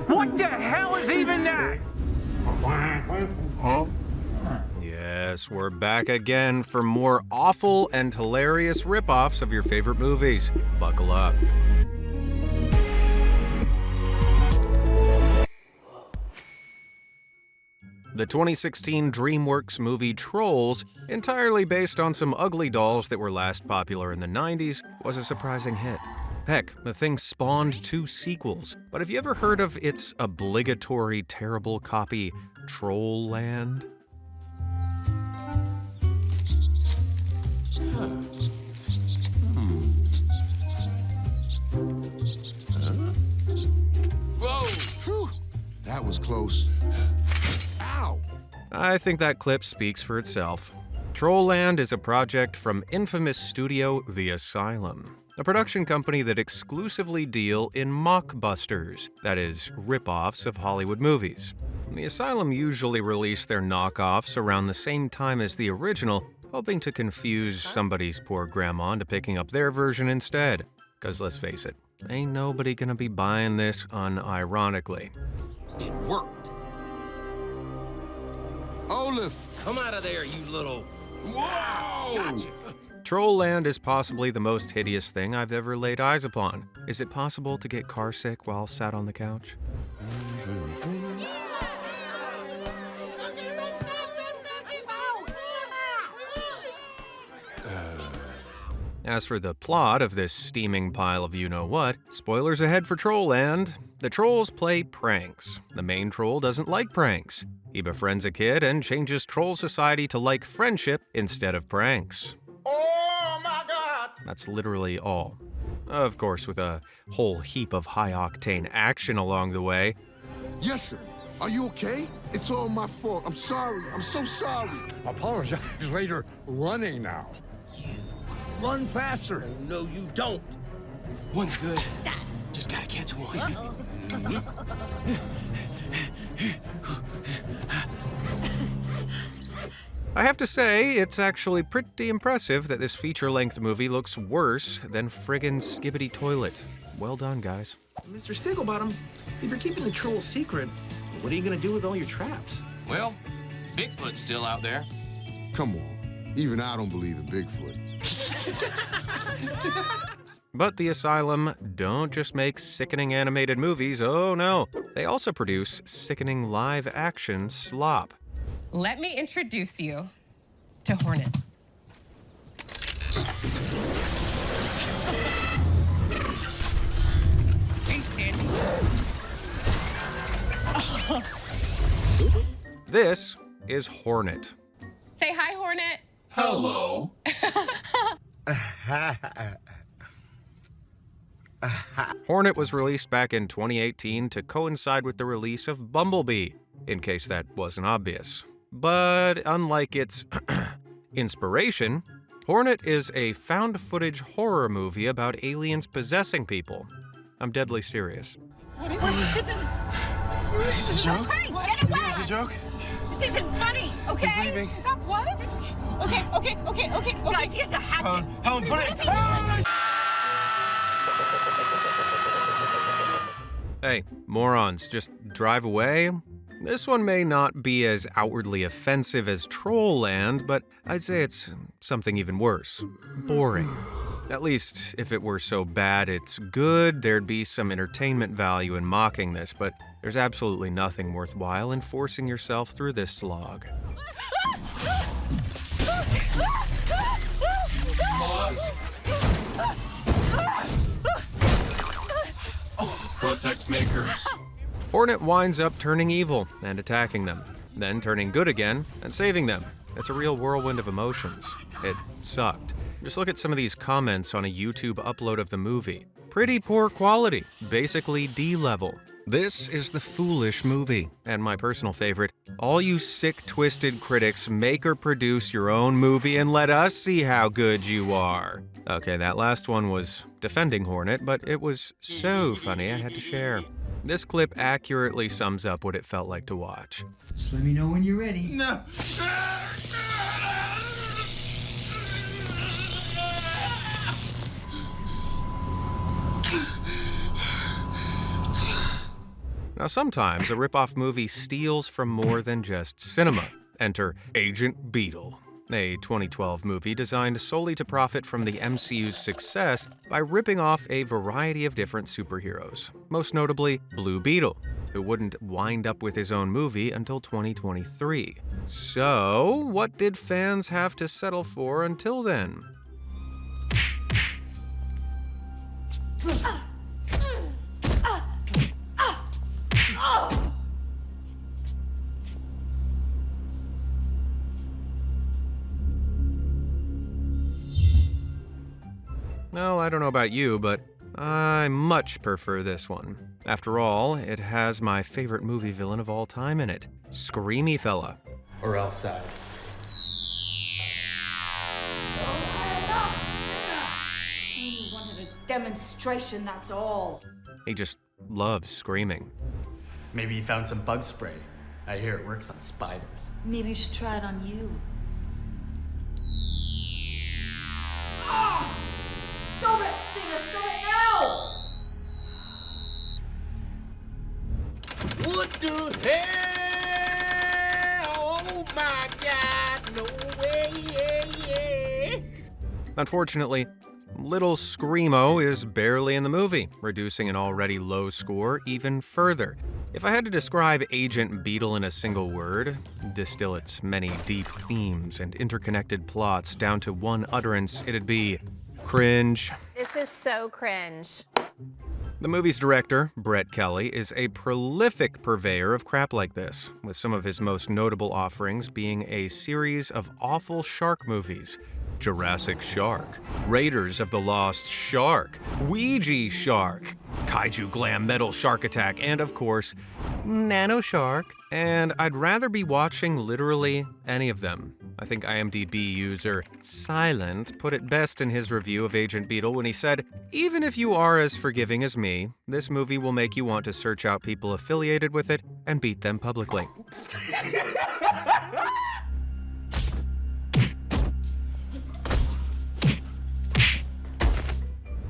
What the hell is even that? Huh? Yes, we're back again for more awful and hilarious rip-offs of your favorite movies. Buckle up. The 2016 DreamWorks movie Trolls, entirely based on some ugly dolls that were last popular in the 90s, was a surprising hit. Heck, the thing spawned 2 sequels. But have you ever heard of its obligatory terrible copy, Troll Land? Whoa! Whew. That was close. Ow! I think that clip speaks for itself. Troll Land is a project from infamous studio The Asylum, a production company that exclusively deal in mockbusters, that is, rip-offs of Hollywood movies. The Asylum usually release their knockoffs around the same time as the original, hoping to confuse somebody's poor grandma into picking up their version instead. 'Cause let's face it, ain't nobody gonna be buying this unironically. It worked. Olaf! Come out of there, you little... Whoa! Gotcha. Troll Land is possibly the most hideous thing I've ever laid eyes upon. Is it possible to get carsick while sat on the couch? As for the plot of this steaming pile of you-know-what, spoilers ahead for Troll Land. The trolls play pranks. The main troll doesn't like pranks. He befriends a kid and changes troll society to like friendship instead of pranks. Oh my God! That's literally all. Of course, with a whole heap of high-octane action along the way. Yes, sir. Are you okay? It's all my fault. I'm sorry. I'm so sorry. Apologize later. Running now. Run faster. No, you don't. One's good. Just gotta catch one. I have to say, it's actually pretty impressive that this feature-length movie looks worse than friggin' Skibbity Toilet. Well done, guys. Mr. Stigglebottom, if you're keeping the troll secret, what are you gonna do with all your traps? Well, Bigfoot's still out there. Come on. Even I don't believe in Bigfoot. But the Asylum don't just make sickening animated movies, oh no. They also produce sickening live-action slop. Let me introduce you to Hornet. Thanks, Sandy. This is Hornet. Say hi, Hornet. Hello. Hornet was released back in 2018 to coincide with the release of Bumblebee, in case that wasn't obvious. But unlike its inspiration, Hornet is a found-footage horror movie about aliens possessing people. I'm deadly serious. This is a joke? Hey, get away! Is this a joke? This isn't funny, okay? He's leaving. What? Okay. Guys, he has a hatchet. Helen, put it! Hey, morons, just drive away? This one may not be as outwardly offensive as Troll Land, but I'd say it's something even worse. Boring. At least, if it were so bad it's good, there'd be some entertainment value in mocking this, but there's absolutely nothing worthwhile in forcing yourself through this slog. Protect makers. Hornet winds up turning evil and attacking them, then turning good again and saving them. It's a real whirlwind of emotions. It sucked. Just look at some of these comments on a YouTube upload of the movie. Pretty poor quality, basically D-level. This is the foolish movie, and my personal favorite. All you sick, twisted critics, make or produce your own movie and let us see how good you are. Okay, that last one was defending Hornet, but it was so funny I had to share. This clip accurately sums up what it felt like to watch. Just let me know when you're ready. No. Now, sometimes a rip-off movie steals from more than just cinema. Enter Agent Beetle, a 2012 movie designed solely to profit from the MCU's success by ripping off a variety of different superheroes, most notably Blue Beetle, who wouldn't wind up with his own movie until 2023. So, what did fans have to settle for until then? Well, I don't know about you, but I much prefer this one. After all, it has my favorite movie villain of all time in it, Screamy Fella. Or else, He wanted a demonstration, that's all. He just loves screaming. Maybe you found some bug spray. I hear it works on spiders. Maybe you should try it on you. Stop it, Stinger! Stop it now! What the hell? Oh my God, no way. Unfortunately, Little Screamo is barely in the movie, reducing an already low score even further. If I had to describe Agent Beetle in a single word, distill its many deep themes and interconnected plots down to one utterance, it'd be cringe. This is so cringe. The movie's director, Brett Kelly, is a prolific purveyor of crap like this, with some of his most notable offerings being a series of awful shark movies. Jurassic Shark, Raiders of the Lost Shark, Ouija Shark, Kaiju Glam Metal Shark Attack, and of course, Nano Shark. And I'd rather be watching literally any of them. I think IMDb user Silent put it best in his review of Agent Beetle when he said, "Even if you are as forgiving as me, this movie will make you want to search out people affiliated with it and beat them publicly."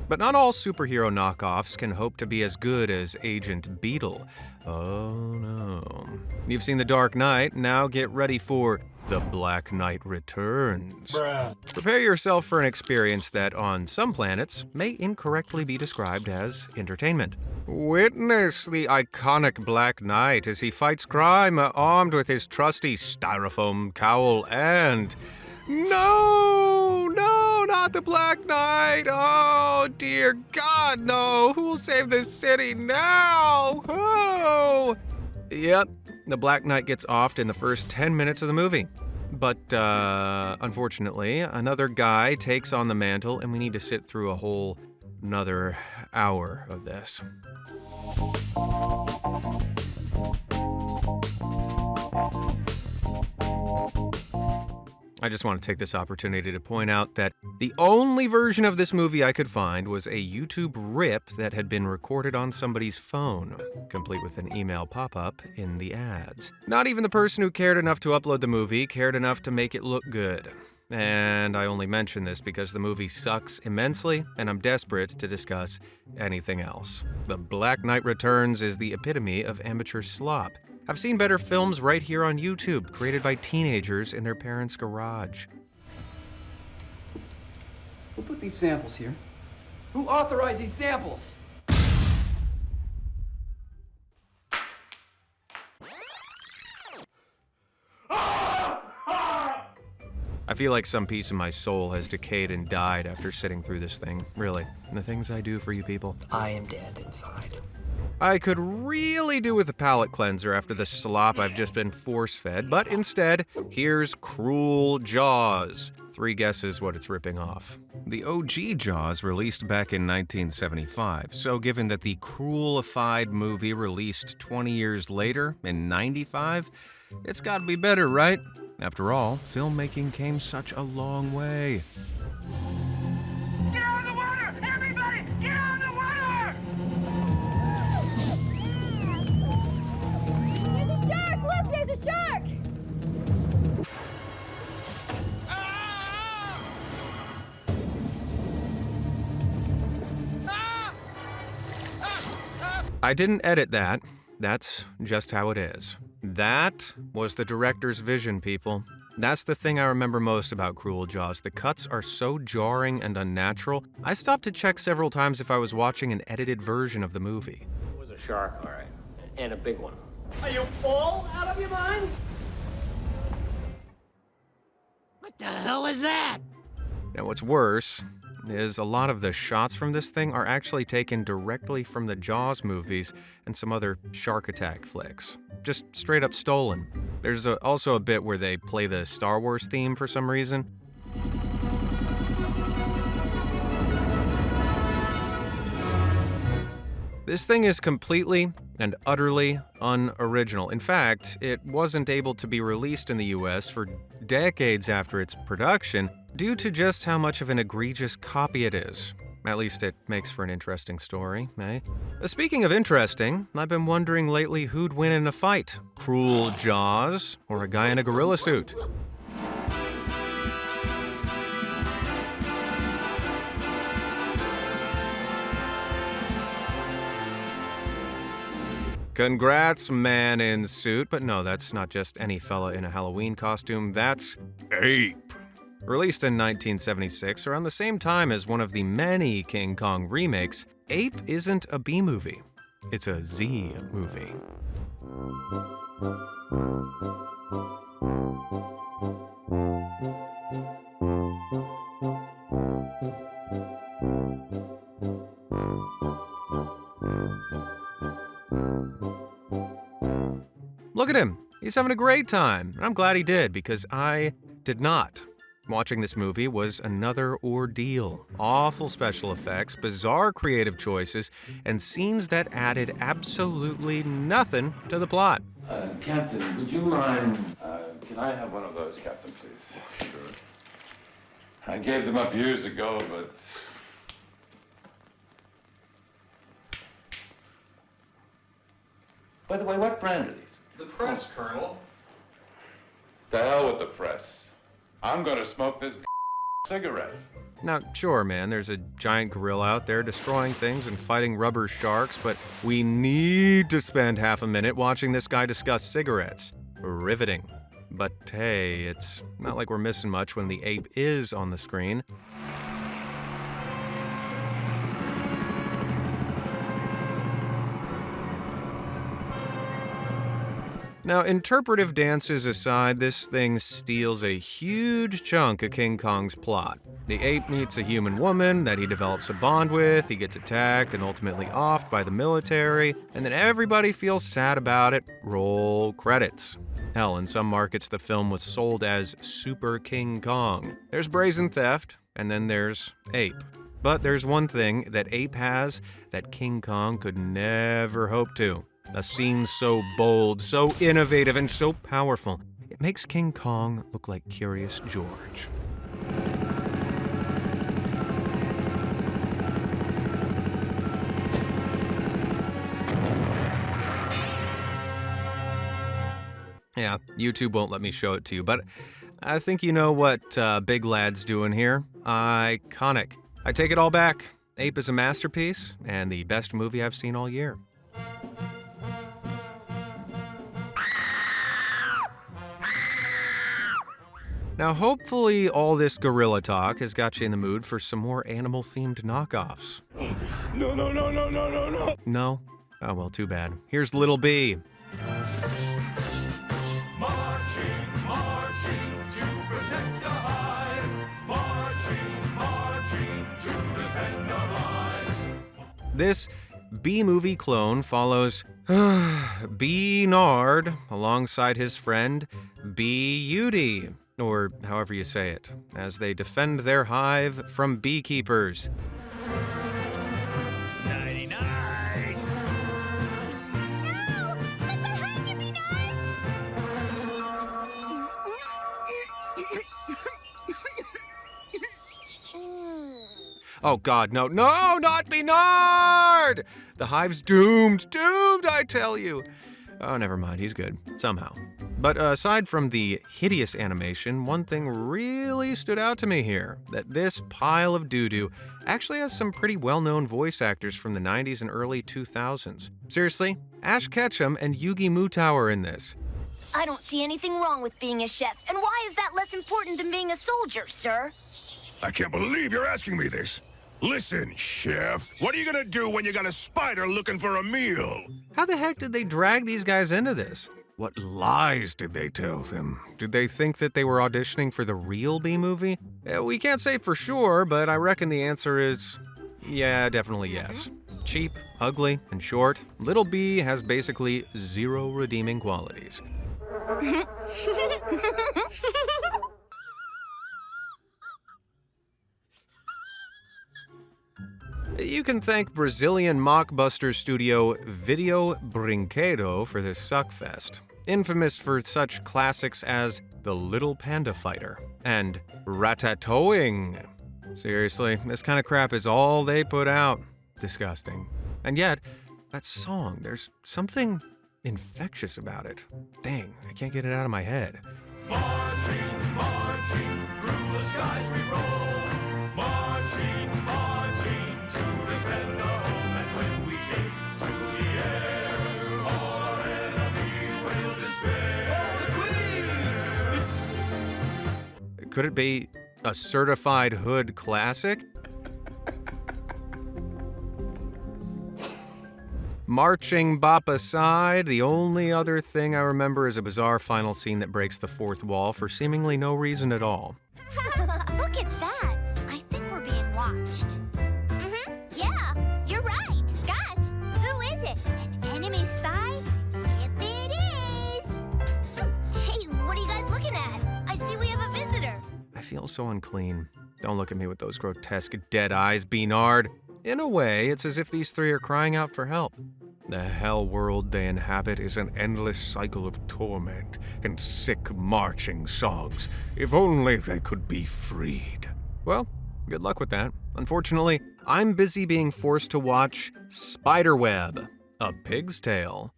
But not all superhero knockoffs can hope to be as good as Agent Beetle. Oh no. You've seen The Dark Knight, now get ready for The Black Knight Returns. Prepare yourself for an experience that, on some planets, may incorrectly be described as entertainment. Witness the iconic Black Knight as he fights crime armed with his trusty styrofoam cowl and... No, not the Black Knight. Oh, dear God, no. Who will save this city now? Oh! Yep, the Black Knight gets offed in the first 10 minutes of the movie. But, unfortunately, another guy takes on the mantle, and we need to sit through a whole another hour of this. I just want to take this opportunity to point out that the only version of this movie I could find was a YouTube rip that had been recorded on somebody's phone, complete with an email pop-up in the ads. Not even the person who cared enough to upload the movie cared enough to make it look good. And I only mention this because the movie sucks immensely, and I'm desperate to discuss anything else. The Black Knight Returns is the epitome of amateur slop. I've seen better films right here on YouTube, created by teenagers in their parents' garage. Who put these samples here? Who authorized these samples? I feel like some piece of my soul has decayed and died after sitting through this thing, really. And the things I do for you people. I am dead inside. I could really do with a palate cleanser after the slop I've just been force-fed, but instead, here's Cruel Jaws. 3 guesses what it's ripping off. The OG Jaws released back in 1975, so given that the Cruelified movie released 20 years later, in 95, it's gotta be better, right? After all, filmmaking came such a long way. Get out of the water! Everybody, get out of the water! There's a shark! Look, there's a shark! I didn't edit that. that's just how it is. That was the director's vision, people. That's the thing I remember most about Cruel Jaws. The cuts are so jarring and unnatural. I stopped to check several times if I was watching an edited version of the movie. It was a shark, all right. And a big one. Are you all out of your minds? What the hell was that? Now, what's worse is a lot of the shots from this thing are actually taken directly from the Jaws movies and some other shark attack flicks. Just straight up stolen. There's also a bit where they play the Star Wars theme for some reason. This thing is completely and utterly unoriginal. In fact, it wasn't able to be released in the US for decades after its production due to just how much of an egregious copy it is. At least it makes for an interesting story, eh? Speaking of interesting, I've been wondering lately who'd win in a fight, Cruel Jaws or a guy in a gorilla suit? Congrats, man in suit, but no, that's not just any fella in a Halloween costume, that's Ape. Released in 1976, around the same time as one of the many King Kong remakes, Ape isn't a B movie, it's a Z movie. Look at him, he's having a great time, and I'm glad he did, because I did not. Watching this movie was another ordeal. Awful special effects, bizarre creative choices, and scenes that added absolutely nothing to the plot. Captain, would you mind... can I have one of those, Captain, please? Sure. I gave them up years ago, but... By the way, what brand are these? The press, Colonel. The hell with the press. I'm gonna smoke this cigarette. Now, sure, man, there's a giant gorilla out there destroying things and fighting rubber sharks, but we need to spend half a minute watching this guy discuss cigarettes. Riveting. But hey, it's not like we're missing much when the ape is on the screen. Now, interpretive dances aside, this thing steals a huge chunk of King Kong's plot. The ape meets a human woman that he develops a bond with, he gets attacked and ultimately offed by the military, and then everybody feels sad about it. Roll credits. Hell, in some markets the film was sold as Super King Kong. There's brazen theft, and then there's Ape. But there's one thing that Ape has that King Kong could never hope to. A scene so bold, so innovative, and so powerful, it makes King Kong look like Curious George. Yeah, YouTube won't let me show it to you, but I think you know what Big Lad's doing here. Iconic. I take it all back. Ape is a masterpiece, and the best movie I've seen all year. Now, hopefully all this gorilla talk has got you in the mood for some more animal-themed knockoffs. No, no, no, no, no, no, no. No? Oh, well, too bad. Here's Little B. Marching, marching to protect our hive. Marching, marching to defend our lives. This B-movie clone follows B. Nard alongside his friend B. Udy, or however you say it, as they defend their hive from beekeepers. Nighty-night. Oh God, no, no, not Nard! The hive's doomed, I tell you. Oh, never mind, he's good, somehow. But aside from the hideous animation, one thing really stood out to me here, that this pile of doo-doo actually has some pretty well-known voice actors from the 90s and early 2000s. Seriously, Ash Ketchum and Yugi Muto are in this. I don't see anything wrong with being a chef, and why is that less important than being a soldier, sir? I can't believe you're asking me this. Listen, Chef, what are you gonna do when you got a spider looking for a meal? How the heck did they drag these guys into this? What lies did they tell them? Did they think that they were auditioning for the real B-movie? We can't say for sure, but I reckon the answer is, yeah, definitely yes. Cheap, ugly, and short, Little B has basically zero redeeming qualities. You can thank Brazilian mockbuster studio Video Brinquedo for this suckfest, infamous for such classics as The Little Panda Fighter and Ratatouille. Seriously, this kind of crap is all they put out. Disgusting. And yet, that song, there's something infectious about it. Dang, I can't get it out of my head. Marching, marching, through the skies we roll. Marching, marching, to defend our home. And when we take to the air, our enemies will despair. For the Queen! Could it be a certified hood classic? Marching bop aside, the only other thing I remember is a bizarre final scene that breaks the fourth wall for seemingly no reason at all. Look at that! I think we're being watched. Yeah, you're right. Gosh, who is it? An enemy spy? If it is! Hey, what are you guys looking at? I see we have a visitor. I feel so unclean. Don't look at me with those grotesque dead eyes, Beanard. In a way, it's as if these three are crying out for help. The hell world they inhabit is an endless cycle of torment and sick marching songs. If only they could be freed. Well, good luck with that. Unfortunately, I'm busy being forced to watch Spiderweb, A Pig's Tale.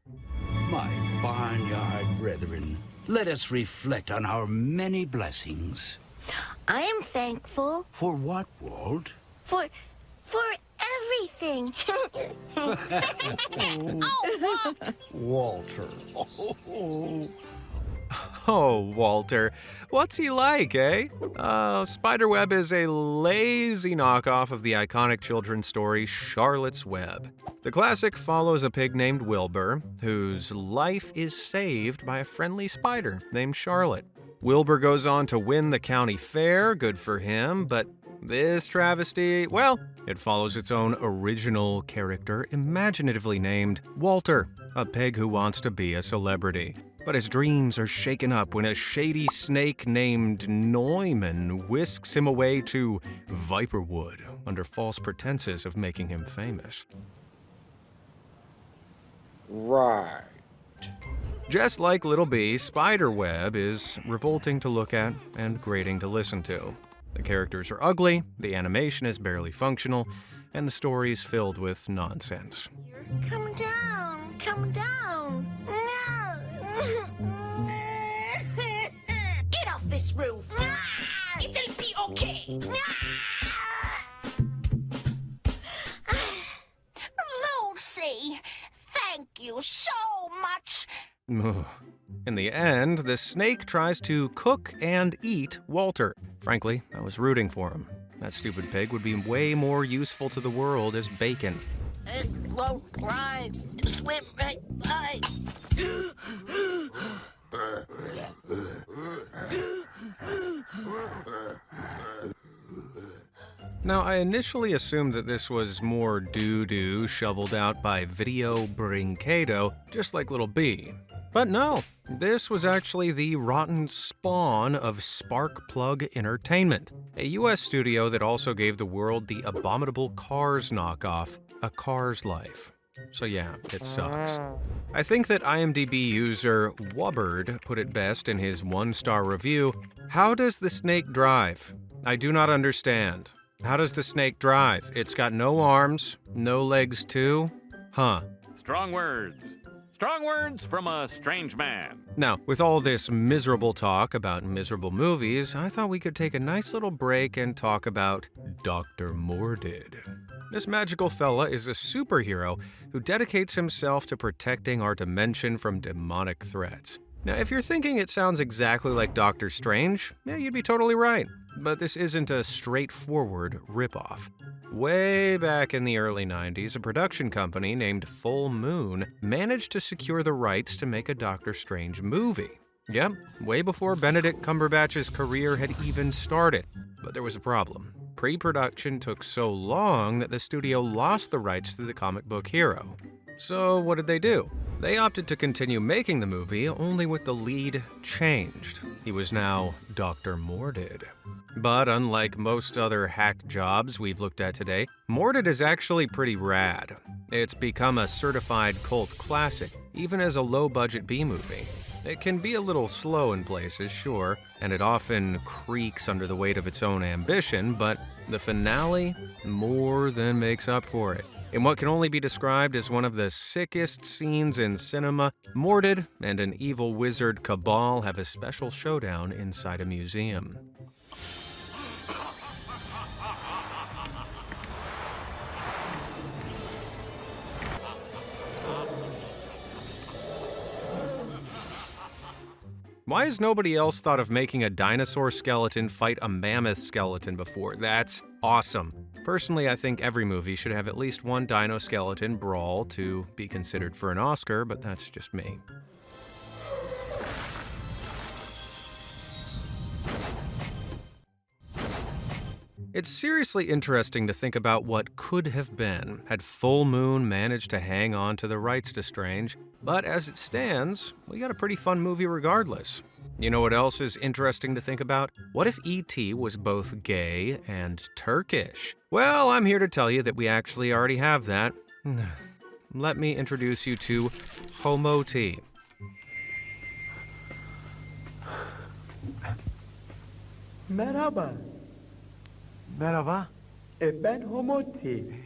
My barnyard brethren, let us reflect on our many blessings. I am thankful. For what, Walt? For everything. Oh, Walter. Oh, Walter. What's he like, eh? Spiderweb is a lazy knockoff of the iconic children's story Charlotte's Web. The classic follows a pig named Wilbur, whose life is saved by a friendly spider named Charlotte. Wilbur goes on to win the county fair, good for him, but this travesty, well, it follows its own original character, imaginatively named Walter, a pig who wants to be a celebrity. But his dreams are shaken up when a shady snake named Neumann whisks him away to Viperwood under false pretenses of making him famous. Right. Just like Little B, Spiderweb is revolting to look at and grating to listen to. The characters are ugly, the animation is barely functional, and the story is filled with nonsense. Come down, come down. Get off this roof! It'll be okay! Lucy, thank you so much. In the end, the snake tries to cook and eat Walter. Frankly, I was rooting for him. That stupid pig would be way more useful to the world as bacon. It won't rhyme to swim right by. Now, I initially assumed that this was more doo-doo shoveled out by Video Brinquedo, just like Little B. But no, this was actually the rotten spawn of Sparkplug Entertainment, a US studio that also gave the world the abominable Cars knockoff, A Car's Life. So yeah, it sucks. I think that IMDb user Wubbard put it best in his 1-star review. How does the snake drive? I do not understand. How does the snake drive? It's got no arms, no legs too? Huh. Strong words. Strong words from a strange man. Now, with all this miserable talk about miserable movies, I thought we could take a nice little break and talk about Dr. Mordid. This magical fella is a superhero who dedicates himself to protecting our dimension from demonic threats. Now, if you're thinking it sounds exactly like Doctor Strange, yeah, you'd be totally right. But this isn't a straightforward ripoff. Way back in the early 90s, a production company named Full Moon managed to secure the rights to make a Doctor Strange movie. Yep, way before Benedict Cumberbatch's career had even started. But there was a problem. Pre-production took so long that the studio lost the rights to the comic book hero. So what did they do? They opted to continue making the movie, only with the lead changed. He was now Dr. Mordid. But unlike most other hack jobs we've looked at today, Mordid is actually pretty rad. It's become a certified cult classic, even as a low-budget B-movie. It can be a little slow in places, sure, and it often creaks under the weight of its own ambition, but the finale more than makes up for it. In what can only be described as one of the sickest scenes in cinema, Mordid and an evil wizard cabal have a special showdown inside a museum. Why has nobody else thought of making a dinosaur skeleton fight a mammoth skeleton before? That's awesome. Personally, I think every movie should have at least one dino skeleton brawl to be considered for an Oscar, but that's just me. It's seriously interesting to think about what could have been had Full Moon managed to hang on to the rights to Strange, but as it stands, we got a pretty fun movie regardless. You know what else is interesting to think about? What if E.T. was both gay and Turkish? Well, I'm here to tell you that we actually already have that. Let me introduce you to Homoti. Merhaba. Merhaba. Ben Homoti.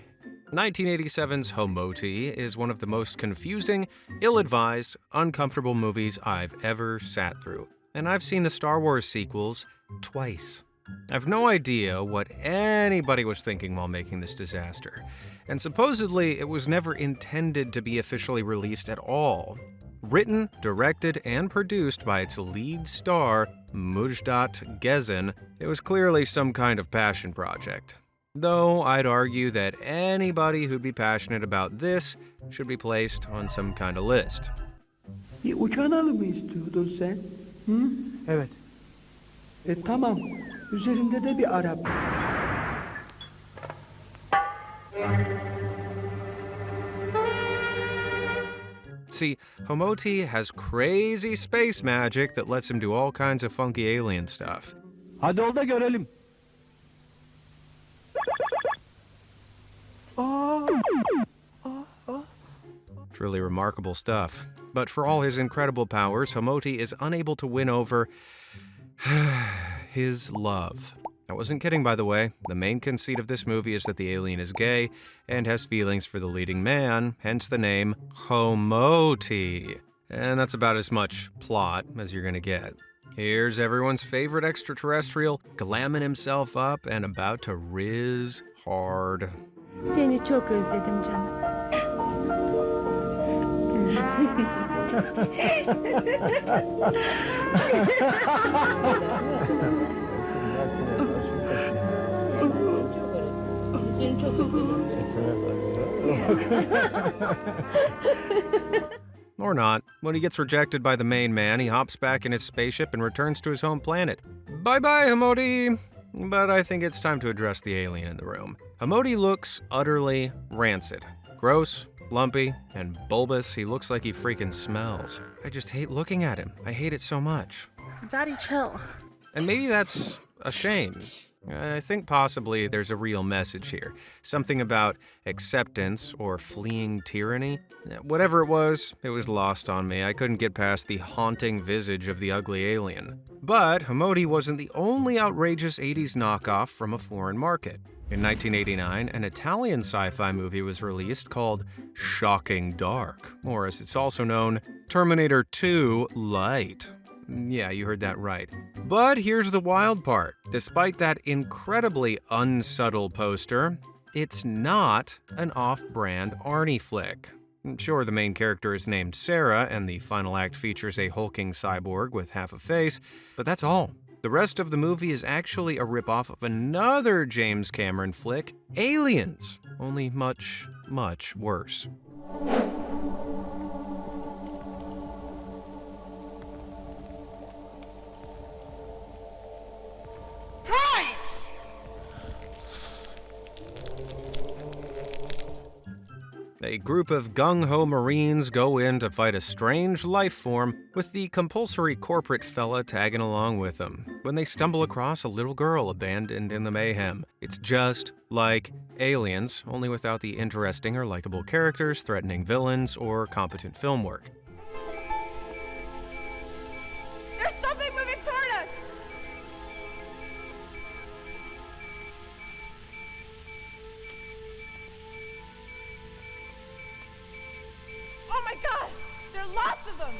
1987's Homoti is one of the most confusing, ill-advised, uncomfortable movies I've ever sat through. And I've seen the Star Wars sequels twice. I've no idea what anybody was thinking while making this disaster. And supposedly, it was never intended to be officially released at all. Written, directed, and produced by its lead star, Mujdat Gezen, it was clearly some kind of passion project. Though I'd argue that anybody who'd be passionate about this should be placed on some kind of list. Bir uçan alı mı istiyordun sen? Hı? Evet. Tamam. Üzerinde de bir Arap. See, Homoti has crazy space magic that lets him do all kinds of funky alien stuff. Hadi ol da görelim. Truly remarkable stuff. But for all his incredible powers, Homoti is unable to win over his love. I wasn't kidding, by the way. The main conceit of this movie is that the alien is gay and has feelings for the leading man, hence the name Homoti. And that's about as much plot as you're gonna get. Here's everyone's favorite extraterrestrial, glamming himself up and about to riz hard. Seni çok özledim canım. Or not. When he gets rejected by the main man, he hops back in his spaceship and returns to his home planet. Bye-bye, Homoti! But I think it's time to address the alien in the room. Homoti looks utterly rancid. Gross, lumpy, and bulbous. He looks like he freaking smells. I just hate looking at him. I hate it so much. Daddy, chill. And maybe that's a shame. I think possibly there's a real message here. Something about acceptance or fleeing tyranny. Whatever it was lost on me. I couldn't get past the haunting visage of the ugly alien. But Homoti wasn't the only outrageous 80s knockoff from a foreign market. In 1989, an Italian sci-fi movie was released called Shocking Dark, or as it's also known, Terminator 2 Light. Yeah, you heard that right. But here's the wild part. Despite that incredibly unsubtle poster, it's not an off-brand Arnie flick. Sure, the main character is named Sarah, and the final act features a hulking cyborg with half a face, but that's all. The rest of the movie is actually a ripoff of another James Cameron flick, Aliens, only much, much worse. Price! A group of gung-ho Marines go in to fight a strange life form with the compulsory corporate fella tagging along with them when they stumble across a little girl abandoned in the mayhem. It's just like Aliens, only without the interesting or likable characters, threatening villains, or competent film work. There's something moving toward us! Oh my god! There are lots of them!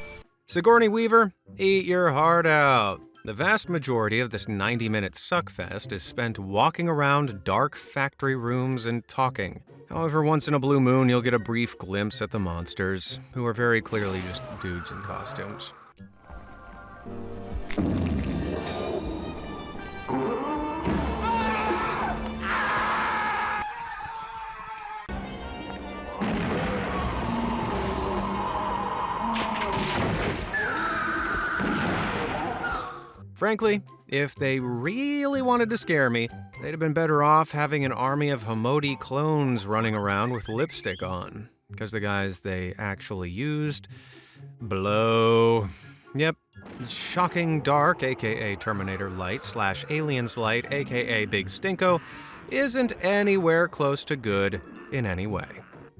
Sigourney Weaver, eat your heart out. The vast majority of this 90-minute suckfest is spent walking around dark factory rooms and talking. However, once in a blue moon, you'll get a brief glimpse at the monsters, who are very clearly just dudes in costumes. Frankly, if they really wanted to scare me, they'd have been better off having an army of Hamodi clones running around with lipstick on. Because the guys they actually used blow. Yep, Shocking Dark, aka Terminator Light / Aliens Light, aka Big Stinko, isn't anywhere close to good in any way.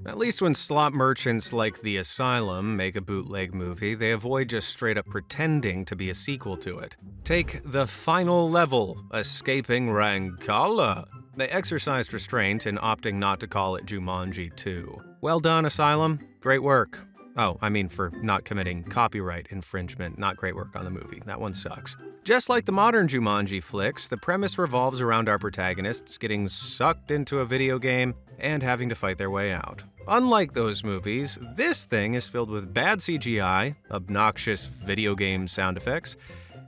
At least when slot merchants like The Asylum make a bootleg movie, they avoid just straight up pretending to be a sequel to it. Take The Final Level, Escaping Rancala. They exercised restraint in opting not to call it Jumanji 2. Well done, Asylum. Great work. Oh, I mean for not committing copyright infringement. Not great work on the movie. That one sucks. Just like the modern Jumanji flicks, the premise revolves around our protagonists getting sucked into a video game and having to fight their way out. Unlike those movies, this thing is filled with bad CGI, obnoxious video game sound effects,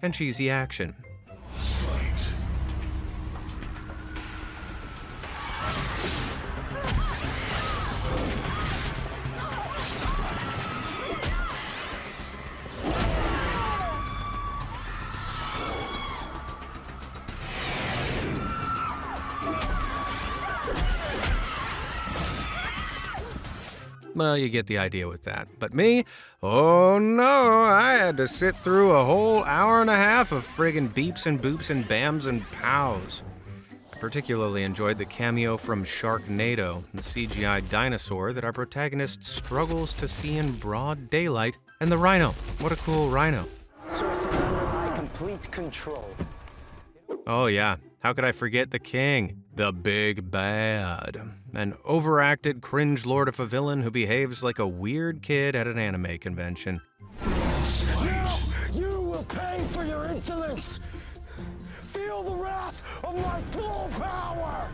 and cheesy action. Well, you get the idea with that. But me? Oh no, I had to sit through a whole hour and a half of friggin' beeps and boops and bams and pows. I particularly enjoyed the cameo from Sharknado, the CGI dinosaur that our protagonist struggles to see in broad daylight, and the rhino. What a cool rhino. Source is under my complete control. Oh yeah, how could I forget the king? The big bad. An overacted cringe lord of a villain who behaves like a weird kid at an anime convention. Now you will pay for your insolence! Feel the wrath of my full power!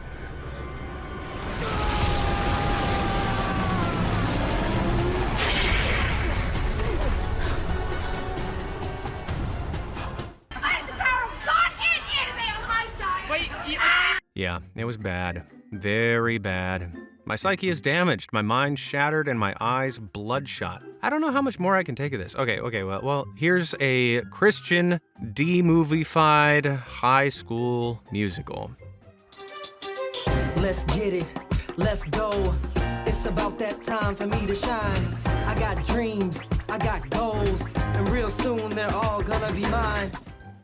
I have the power of God and anime on my side! Wait, Yeah, it was bad. Very bad. My psyche is damaged, my mind shattered, and my eyes bloodshot. I don't know how much more I can take of this. Okay, well, here's a Christian, de-movified high school musical. Let's get it, let's go. It's about that time for me to shine. I got dreams, I got goals, and real soon they're all gonna be mine.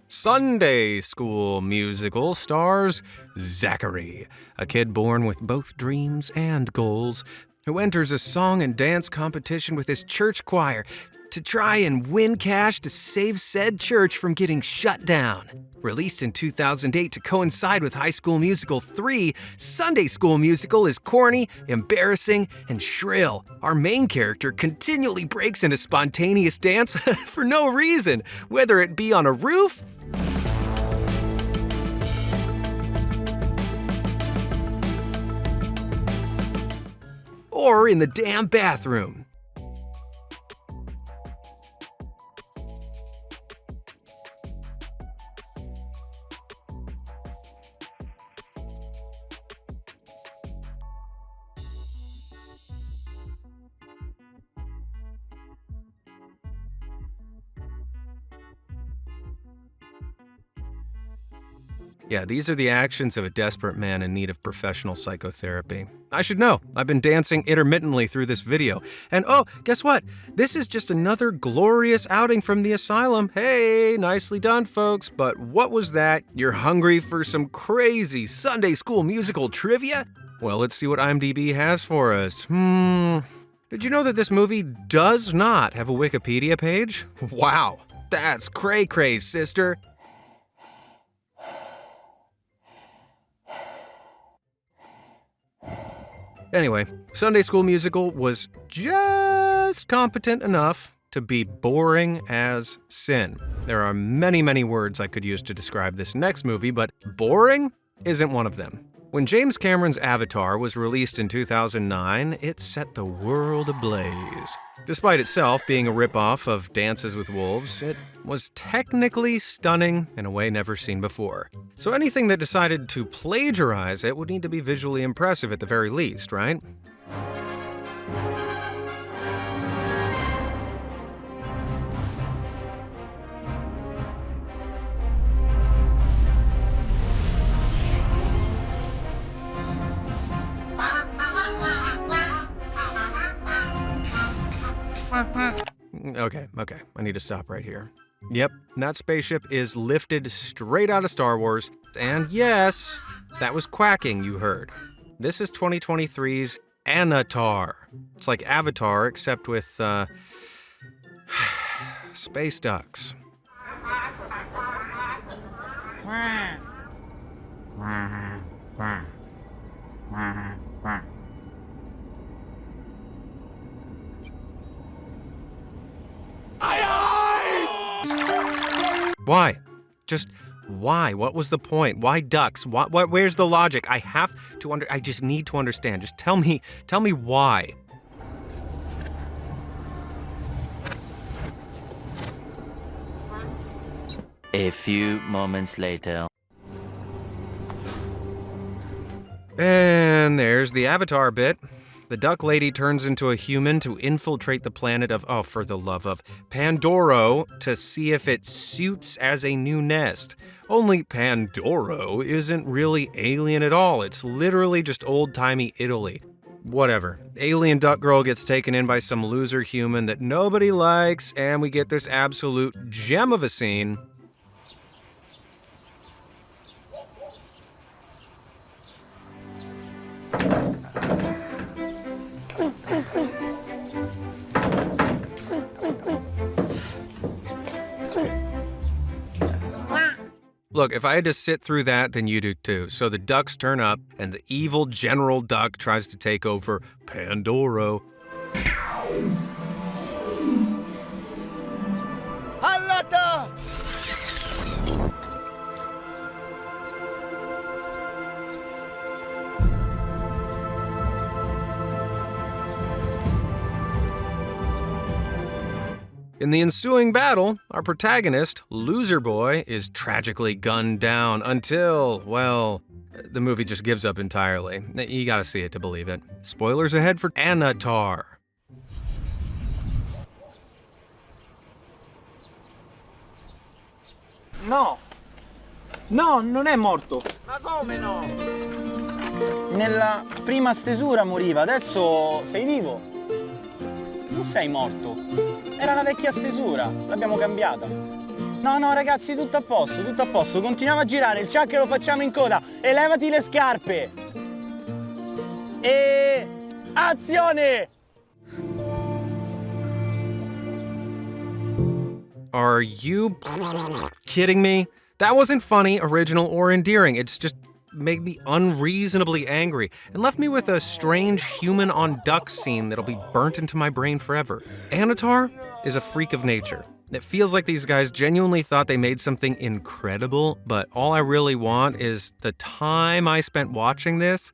Sunday School Musical stars Zachary, a kid born with both dreams and goals, who enters a song and dance competition with his church choir to try and win cash to save said church from getting shut down. Released in 2008 to coincide with High School Musical 3, Sunday School Musical is corny, embarrassing, and shrill. Our main character continually breaks into spontaneous dance for no reason, whether it be on a roof, or in the damn bathroom. Yeah, these are the actions of a desperate man in need of professional psychotherapy. I should know. I've been dancing intermittently through this video. And oh, guess what? This is just another glorious outing from the asylum. Hey, nicely done, folks. But what was that? You're hungry for some crazy Sunday School Musical trivia? Well, let's see what IMDb has for us. Did you know that this movie does not have a Wikipedia page? Wow, that's cray-cray, sister. Anyway, Sunday School Musical was just competent enough to be boring as sin. There are many, many words I could use to describe this next movie, but boring isn't one of them. When James Cameron's Avatar was released in 2009, it set the world ablaze. Despite itself being a ripoff of Dances with Wolves, it was technically stunning in a way never seen before. So anything that decided to plagiarize it would need to be visually impressive at the very least, right? Okay, I need to stop right here. Yep, that spaceship is lifted straight out of Star Wars, and yes, that was quacking you heard. This is 2023's Anatar. It's like Avatar, except with, space ducks. Why? Just why? What was the point? Why ducks? Where's the logic? I have to I just need to understand. Just tell me why. A few moments later. And there's the Avatar bit. The duck lady turns into a human to infiltrate the planet of, oh, for the love of, Pandoro to see if it suits as a new nest. Only Pandoro isn't really alien at all. It's literally just old-timey Italy. Whatever. Alien duck girl gets taken in by some loser human that nobody likes, and we get this absolute gem of a scene. Look, if I had to sit through that, then you do too. So the ducks turn up, and the evil General Duck tries to take over Pandoro. Allata! In the ensuing battle, our protagonist, Loser Boy, is tragically gunned down until, well, the movie just gives up entirely. You gotta see it to believe it. Spoilers ahead for Anatar. No, non è morto. Ma come no? Nella prima stesura moriva, adesso sei vivo. Non sei morto. Era una vecchia stesura, l'abbiamo cambiata. No, ragazzi, tutto a posto. Continuiamo a girare, il chuck lo facciamo in coda. E levati le scarpe. E... azione! Are you kidding me? That wasn't funny, original, or endearing. It's just made me unreasonably angry and left me with a strange human on duck scene that'll be burnt into my brain forever. Anatar is a freak of nature. It feels like these guys genuinely thought they made something incredible, but all I really want is the time I spent watching this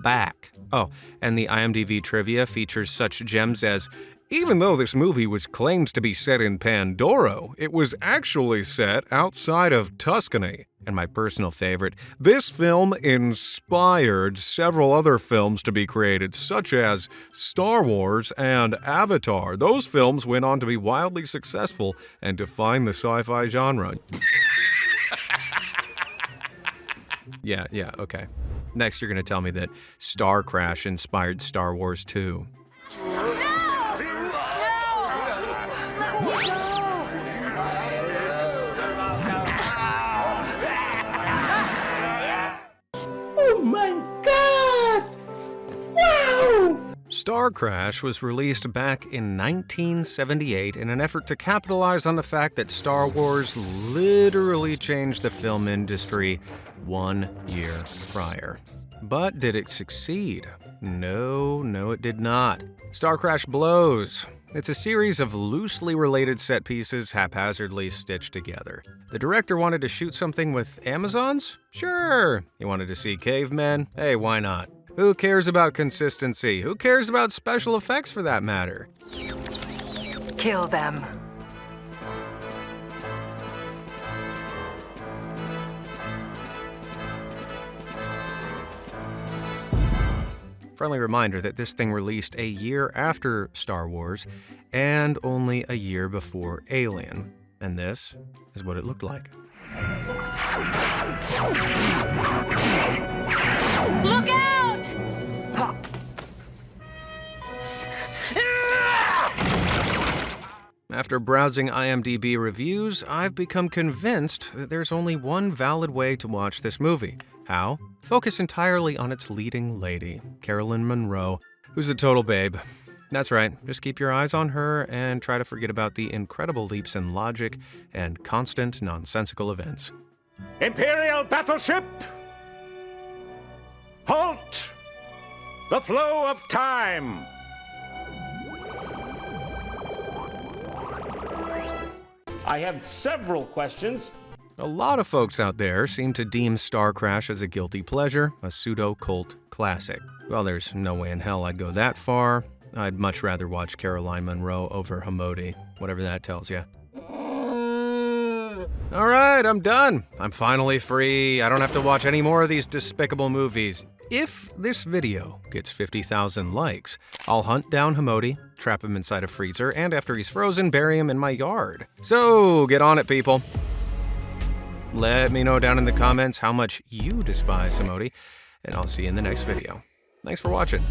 back. Oh, and the IMDb trivia features such gems as, even though this movie was claimed to be set in Pandora, it was actually set outside of Tuscany. And my personal favorite, this film inspired several other films to be created, such as Star Wars and Avatar. Those films went on to be wildly successful and define the sci-fi genre. Yeah, okay. Next, you're gonna tell me that Star Crash inspired Star Wars 2. Oh my God! Wow! Star Crash was released back in 1978 in an effort to capitalize on the fact that Star Wars literally changed the film industry 1 year prior. But did it succeed? No, it did not. Star Crash blows. It's a series of loosely related set pieces haphazardly stitched together. The director wanted to shoot something with Amazons? Sure. He wanted to see cavemen? Hey, why not? Who cares about consistency? Who cares about special effects for that matter? Kill them. Friendly reminder that this thing released a year after Star Wars and only a year before Alien. And this is what it looked like. Look out! After browsing IMDb reviews, I've become convinced that there's only one valid way to watch this movie. How? Focus entirely on its leading lady, Caroline Munro, who's a total babe. That's right, just keep your eyes on her and try to forget about the incredible leaps in logic and constant nonsensical events. Imperial battleship! Halt! The flow of time! I have several questions. A lot of folks out there seem to deem Star Crash as a guilty pleasure, a pseudo-cult classic. Well, there's no way in hell I'd go that far. I'd much rather watch Caroline Munro over Hamodi, whatever that tells you. Alright, I'm done. I'm finally free. I don't have to watch any more of these despicable movies. If this video gets 50,000 likes, I'll hunt down Hamodi, trap him inside a freezer, and after he's frozen, bury him in my yard. So, get on it, people. Let me know down in the comments how much you despise Hamodi, and I'll see you in the next video. Thanks for watching.